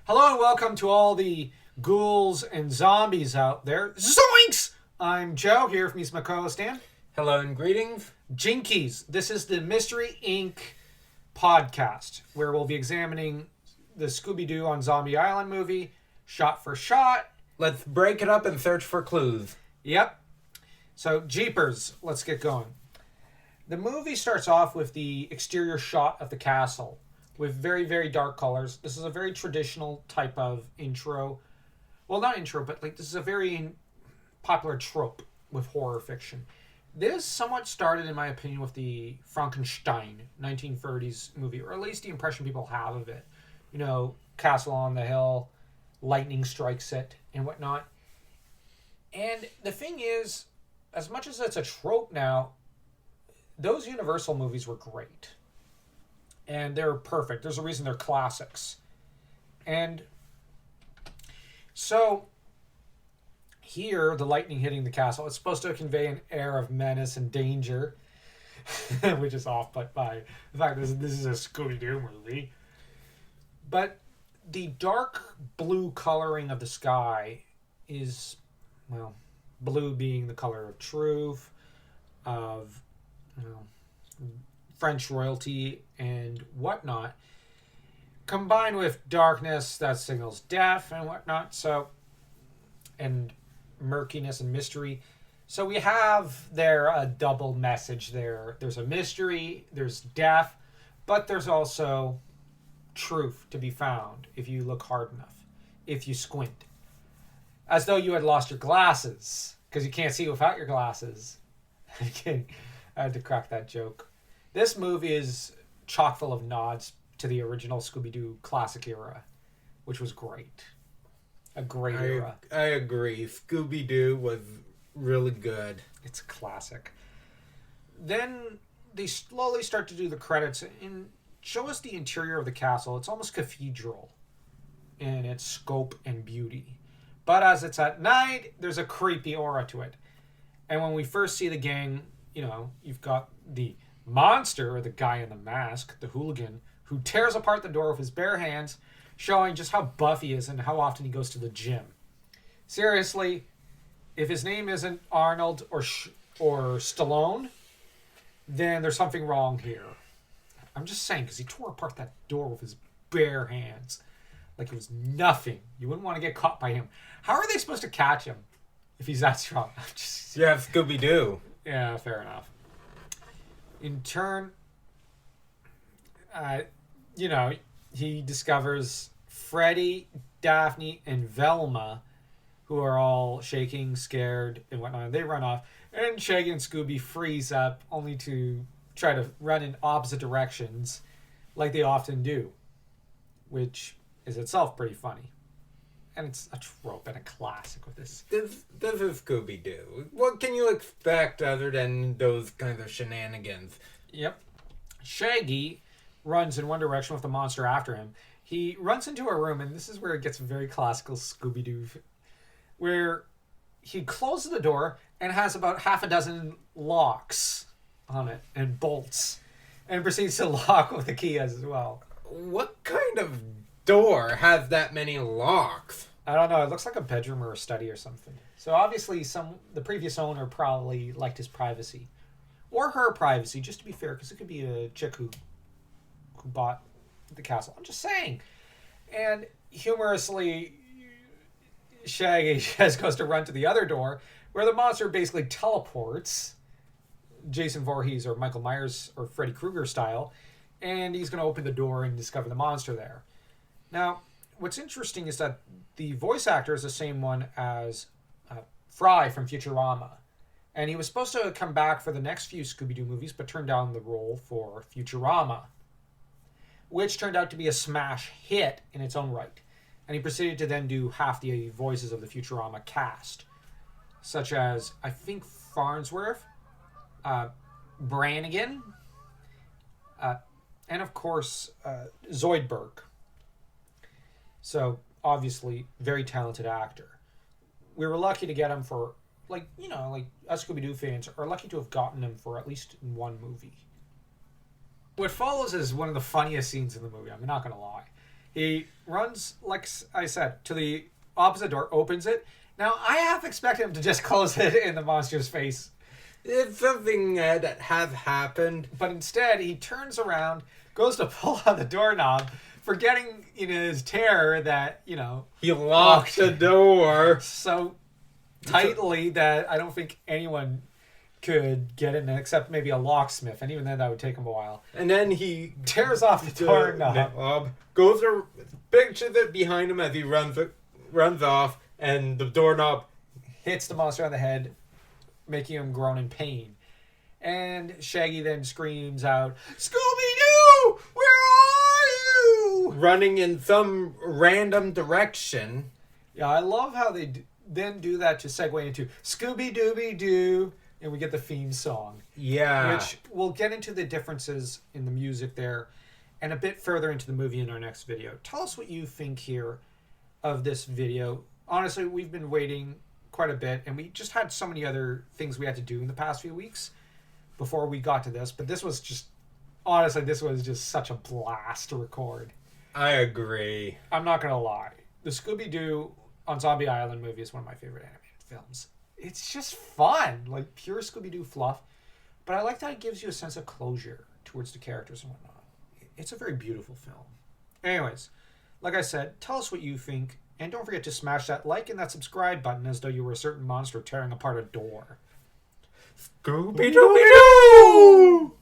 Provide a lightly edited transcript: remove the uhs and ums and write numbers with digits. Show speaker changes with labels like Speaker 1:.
Speaker 1: Hello and welcome to all the ghouls and zombies out there. Zoinks! I'm Joe, here from my co-host Dan.
Speaker 2: Hello and greetings.
Speaker 1: Jinkies. This is the Mystery Inc. podcast, where we'll be examining the Scooby-Doo on Zombie Island movie, shot for shot.
Speaker 2: Let's break it up and search for clues.
Speaker 1: Yep. So, jeepers, let's get going. The movie starts off with the exterior shot of the castle, with very, very dark colors. This is a very traditional type of intro. Well, not intro, but this is a very popular trope with horror fiction. This somewhat started, in my opinion, with the Frankenstein 1930s movie, or at least the impression people have of it. You know, castle on the hill, lightning strikes it, and whatnot. And the thing is, as much as it's a trope now, those Universal movies were great. And they're perfect. There's a reason they're classics. And so here, the lightning hitting the castle, it's supposed to convey an air of menace and danger, which is off but by the fact that this is a Scooby-Doo movie. But the dark blue coloring of the sky is, well, blue being the color of truth, of, French royalty and whatnot, combined with darkness that signals death and whatnot, so, and murkiness and mystery. So we have there a double message there. There's a mystery, there's death, but there's also truth to be found if you look hard enough, if you squint. As though you had lost your glasses, because you can't see without your glasses. I had to crack that joke. This movie is chock full of nods to the original Scooby-Doo classic era, which was great. A great era.
Speaker 2: I agree. Scooby-Doo was really good.
Speaker 1: It's a classic. Then they slowly start to do the credits and show us the interior of the castle. It's almost cathedral in its scope and beauty. But as it's at night, there's a creepy aura to it. And when we first see the gang, you've got the monster, or the guy in the mask, the hooligan, who tears apart the door with his bare hands, showing just how buff he is and how often he goes to the gym. Seriously, if his name isn't Arnold or Stallone, then there's something wrong here. I'm just saying, because he tore apart that door with his bare hands like it was nothing. You wouldn't want to get caught by him. How are they supposed to catch him if he's that strong?
Speaker 2: Yeah, Scooby-Doo.
Speaker 1: Yeah, fair enough. In turn, he discovers Freddy, Daphne, and Velma, who are all shaking, scared, and whatnot. They run off, and Shaggy and Scooby freeze up, only to try to run in opposite directions, like they often do, which is itself pretty funny. And it's a trope and a classic with this.
Speaker 2: This is Scooby-Doo. What can you expect other than those kinds of shenanigans?
Speaker 1: Yep. Shaggy runs in one direction with the monster after him. He runs into a room, and this is where it gets very classical Scooby-Doo, where he closes the door and has about half a dozen locks on it and bolts, and proceeds to lock with the key as well.
Speaker 2: What kind of door has that many locks?
Speaker 1: I don't know. It looks like a bedroom or a study or something. So obviously the previous owner probably liked his privacy. Or her privacy, just to be fair, because it could be a chick who bought the castle. I'm just saying. And humorously, Shaggy just goes to run to the other door, where the monster basically teleports, Jason Voorhees or Michael Myers or Freddy Krueger style, and he's going to open the door and discover the monster there. Now, what's interesting is that the voice actor is the same one as Fry from Futurama. And he was supposed to come back for the next few Scooby-Doo movies, but turned down the role for Futurama, which turned out to be a smash hit in its own right. And he proceeded to then do half the voices of the Futurama cast, such as, I think, Farnsworth, Brannigan, and of course, Zoidberg. So, obviously, very talented actor. We were lucky to get him for, us Scooby-Doo fans are lucky to have gotten him for at least one movie. What follows is one of the funniest scenes in the movie, I'm not going to lie. He runs, like I said, to the opposite door, opens it. Now, I half expect him to just close it in the monster's face.
Speaker 2: It's something that has happened.
Speaker 1: But instead, he turns around, goes to pull out the doorknob, forgetting in his terror that,
Speaker 2: He locked the door.
Speaker 1: so tightly that I don't think anyone could get in except maybe a locksmith. And even then, that would take him a while.
Speaker 2: And then he
Speaker 1: Tears off the doorknob.
Speaker 2: Goes pictures it behind him as he runs off, and the doorknob
Speaker 1: Hits the monster on the head, making him groan in pain. And Shaggy then screams out, "Scooby-Doo! Where are you?"
Speaker 2: running in some random direction.
Speaker 1: Yeah, I love how they then do that to segue into Scooby-Dooby-Doo, and we get the theme song.
Speaker 2: Yeah.
Speaker 1: Which we'll get into the differences in the music there and a bit further into the movie in our next video. Tell us what you think here of this video. Honestly, we've been waiting quite a bit, and we just had so many other things we had to do in the past few weeks before we got to this. But this was just such a blast to record.
Speaker 2: I agree.
Speaker 1: I'm not going to lie. The Scooby-Doo on Zombie Island movie is one of my favorite animated films. It's just fun, like pure Scooby-Doo fluff. But I like that it gives you a sense of closure towards the characters and whatnot. It's a very beautiful film. Anyways, like I said, tell us what you think. And don't forget to smash that like and that subscribe button as though you were a certain monster tearing apart a door.
Speaker 2: Scooby-Dooby-Doo!